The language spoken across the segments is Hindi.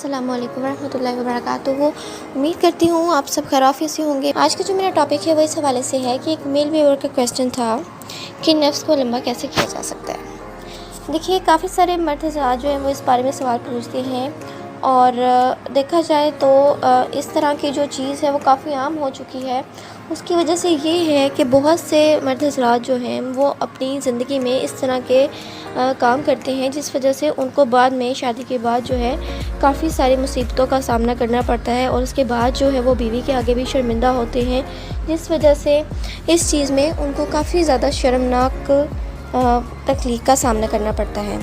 अस्सलाम वालेकुम रहमतुल्लाहि व बरकातुहू। उम्मीद करती हूँ आप सब खैरियत से होंगे। आज का जो मेरा टॉपिक है वो इस हवाले से है कि एक मेल व्यूअर का क्वेश्चन था कि नफ्स को लंबा कैसे किया जा सकता है। देखिए, काफ़ी सारे मर्द हज़रात जो हैं वो इस बारे में सवाल पूछते हैं और देखा जाए तो इस तरह की जो चीज़ है वो काफ़ी आम हो चुकी है। उसकी वजह से ये है कि बहुत से मर्द हज़रात जो हैं वो अपनी ज़िंदगी में इस तरह के काम करते हैं जिस वजह से उनको बाद में शादी के बाद जो है काफ़ी सारी मुसीबतों का सामना करना पड़ता है और उसके बाद जो है वो बीवी के आगे भी शर्मिंदा होते हैं, जिस वजह से इस चीज़ में उनको काफ़ी ज़्यादा शर्मनाक तकलीफ़ का सामना करना पड़ता है।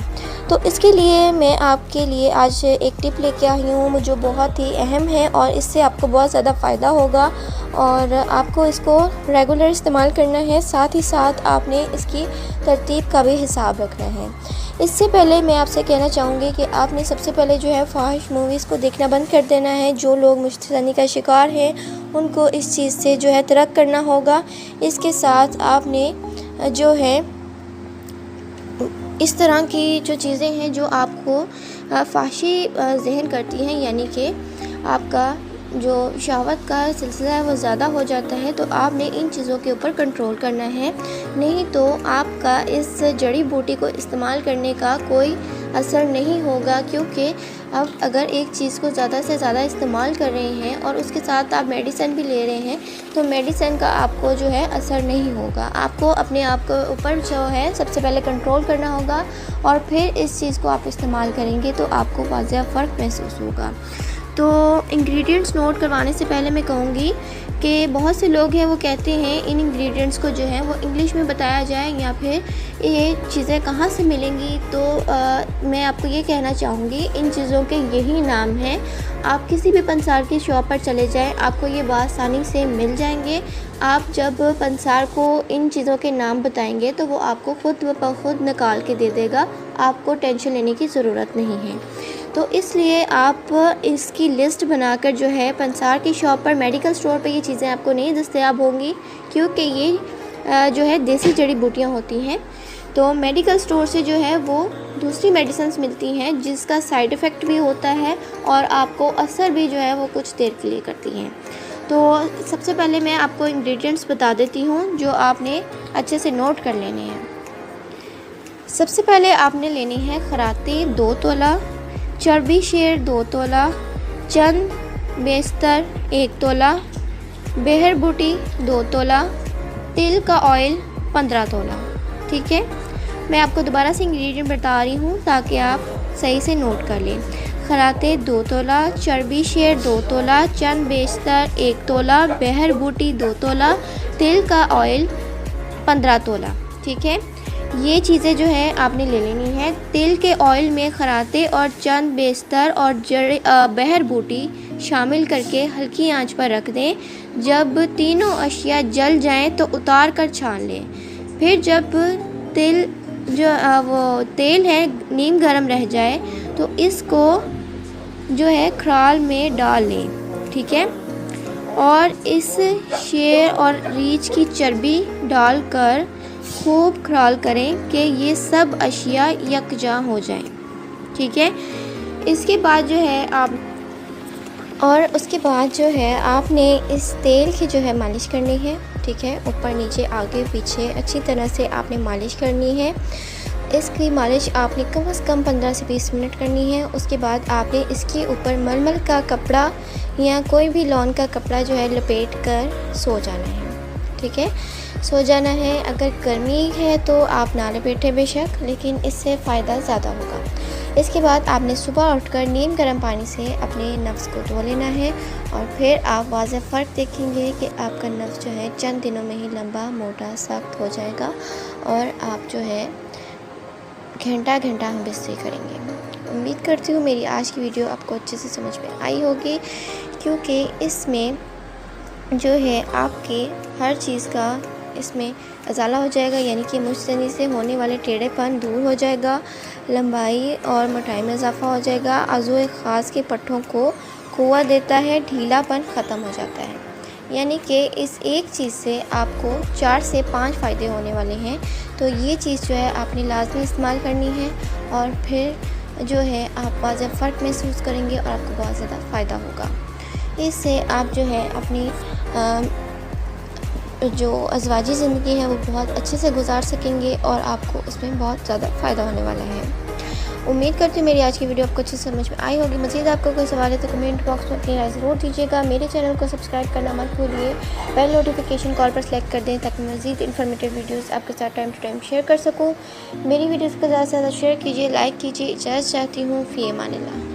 तो इसके लिए मैं आपके लिए आज एक टिप लेके आई हूँ जो बहुत ही अहम है और इससे आपको बहुत ज़्यादा फ़ायदा होगा और आपको इसको रेगुलर इस्तेमाल करना है। साथ ही साथ आपने इसकी तरतीब का भी हिसाब रखना है। इससे पहले मैं आपसे कहना चाहूँगी कि आपने सबसे पहले जो है फ़ाहिश मूवीज़ को देखना बंद कर देना है। जो लोग मुश्तनी का शिकार हैं उनको इस चीज़ से जो है तर्क करना होगा। इसके साथ आपने जो है इस तरह की जो चीज़ें हैं जो आपको फ़ाहिशी ज़हन करती हैं, यानी कि आपका जो शहवत का सिलसिला है वो ज़्यादा हो जाता है, तो आपने इन चीज़ों के ऊपर कंट्रोल करना है। नहीं तो आपका इस जड़ी बूटी को इस्तेमाल करने का कोई असर नहीं होगा, क्योंकि अब अगर एक चीज़ को ज़्यादा से ज़्यादा इस्तेमाल कर रहे हैं और उसके साथ आप मेडिसिन भी ले रहे हैं तो मेडिसिन का आपको जो है असर नहीं होगा। आपको अपने आप के ऊपर जो है सबसे पहले कंट्रोल करना होगा और फिर इस चीज़ को आप इस्तेमाल करेंगे तो आपको वाज़ेह फ़र्क महसूस होगा। तो इंग्रेडिएंट्स नोट करवाने से पहले मैं कहूँगी कि बहुत से लोग हैं वो कहते हैं इन इंग्रेडिएंट्स को जो है वो इंग्लिश में बताया जाए या फिर ये चीज़ें कहाँ से मिलेंगी। तो मैं आपको ये कहना चाहूँगी इन चीज़ों के यही नाम हैं। आप किसी भी पंसार की शॉप पर चले जाएं, आपको ये आसानी से मिल जाएंगे। आप जब पंसार को इन चीज़ों के नाम बताएंगे तो वो आपको ख़ुद ब खुद निकाल के दे देगा, आपको टेंशन लेने की ज़रूरत नहीं है। तो इसलिए आप इसकी लिस्ट बनाकर जो है पंसार की शॉप पर, मेडिकल स्टोर पर ये चीज़ें आपको नहीं दस्तयाब होंगी, क्योंकि ये जो है देसी जड़ी बूटियाँ होती हैं। तो मेडिकल स्टोर से जो है वो दूसरी मेडिसिन्स मिलती हैं जिसका साइड इफ़ेक्ट भी होता है और आपको असर भी जो है वो कुछ देर के लिए करती हैं। तो सबसे पहले मैं आपको इंग्रेडिएंट्स बता देती हूँ जो आपने अच्छे से नोट कर लेने हैं। सबसे पहले आपने लेनी है खराते 2 तोला, चर्बी शेर 2 तोला, चंद बेस्तर 1 तोला, बेहर बूटी 2 तोला, तिल का ऑयल 15 तोला। ठीक है, मैं आपको दोबारा से इंग्रेडिएंट बता रही हूँ ताकि आप सही से नोट कर लें। खराते 2 तोला, चर्बी शेर 2 तोला, चंद बेस्तर 1 तोला, बेहर बूटी 2 तोला, तिल का ऑयल 15 तोला। ठीक है, ये चीज़ें जो है आपने ले लेनी है। तिल के ऑयल में खराते और चंद बेस्तर और बेहर बूटी शामिल करके हल्की आंच पर रख दें। जब तीनों अशिया जल जाएं तो उतार कर छान लें। फिर जब वो तेल है नीम गरम रह जाए तो इसको जो है खराल में डाल लें। ठीक है, और इस शेर और रीछ की चर्बी डालकर खूब खराल करें कि ये सब अशिया यकजा हो जाएं। ठीक है, इसके बाद जो है उसके बाद जो है आपने इस तेल की जो है मालिश करनी है। ठीक है, ऊपर नीचे आगे पीछे अच्छी तरह से आपने मालिश करनी है। इसकी मालिश आपने कम से कम 15 से 20 मिनट करनी है। उसके बाद आपने इसके ऊपर मलमल का कपड़ा या कोई भी लॉन का कपड़ा जो है लपेट कर सो जाना है। ठीक है, सो जाना है। अगर गर्मी है तो आप ना लपेटें बेशक, लेकिन इससे फ़ायदा ज़्यादा होगा। इसके बाद आपने सुबह उठकर नीम गर्म पानी से अपने नफ्स को धो लेना है और फिर आप वाज़ेह फ़र्क देखेंगे कि आपका नफ्स जो है चंद दिनों में ही लंबा, मोटा, सख्त हो जाएगा और आप जो है घंटा घंटा हम बिस्तर करेंगे। उम्मीद करती हूँ मेरी आज की वीडियो आपको अच्छे से समझ में आई होगी, क्योंकि इसमें जो है आपके हर चीज़ का इसमें अजाला हो जाएगा, यानी कि मुश्तनी से होने वाले टेढ़ेपन दूर हो जाएगा, लंबाई और मोटाई में इजाफा हो जाएगा, आज़ू ख़ास के पट्ठों को कुव्वत देता है, ढीलापन ख़त्म हो जाता है। यानी कि इस एक चीज़ से आपको 4 से 5 फ़ायदे होने वाले हैं। तो ये चीज़ जो है आपने लाजमी इस्तेमाल करनी है और फिर जो है आप बहुत ज़्यादा फ़र्क महसूस करेंगे और आपको बहुत ज़्यादा फ़ायदा होगा। इससे आप जो है अपनी जो अज़वाजी ज़िंदगी है वो बहुत अच्छे से गुजार सकेंगे और आपको उसमें बहुत ज़्यादा फ़ायदा होने वाला है। उम्मीद करती हूँ मेरी आज की वीडियो आपको अच्छी समझ में आई होगी। मज़ीद आपको कोई सवाल है तो कमेंट बॉक्स में अपनी राय ज़रूर दीजिएगा। मेरे चैनल को सब्सक्राइब करना मत भूलिए। बेल नोटिफिकेशन कॉल पर सेलेक्ट कर दें ताकि मज़ीद इन्फॉर्मेटिव वीडियोस आपके साथ टाइम टू टाइम शेयर कर सकूँ। मेरी वीडियोस को ज़्यादा से ज़्यादा शेयर कीजिए, लाइक कीजिए। इजाज़त चाहती हूँ। फ़ी अमानिल्लाह।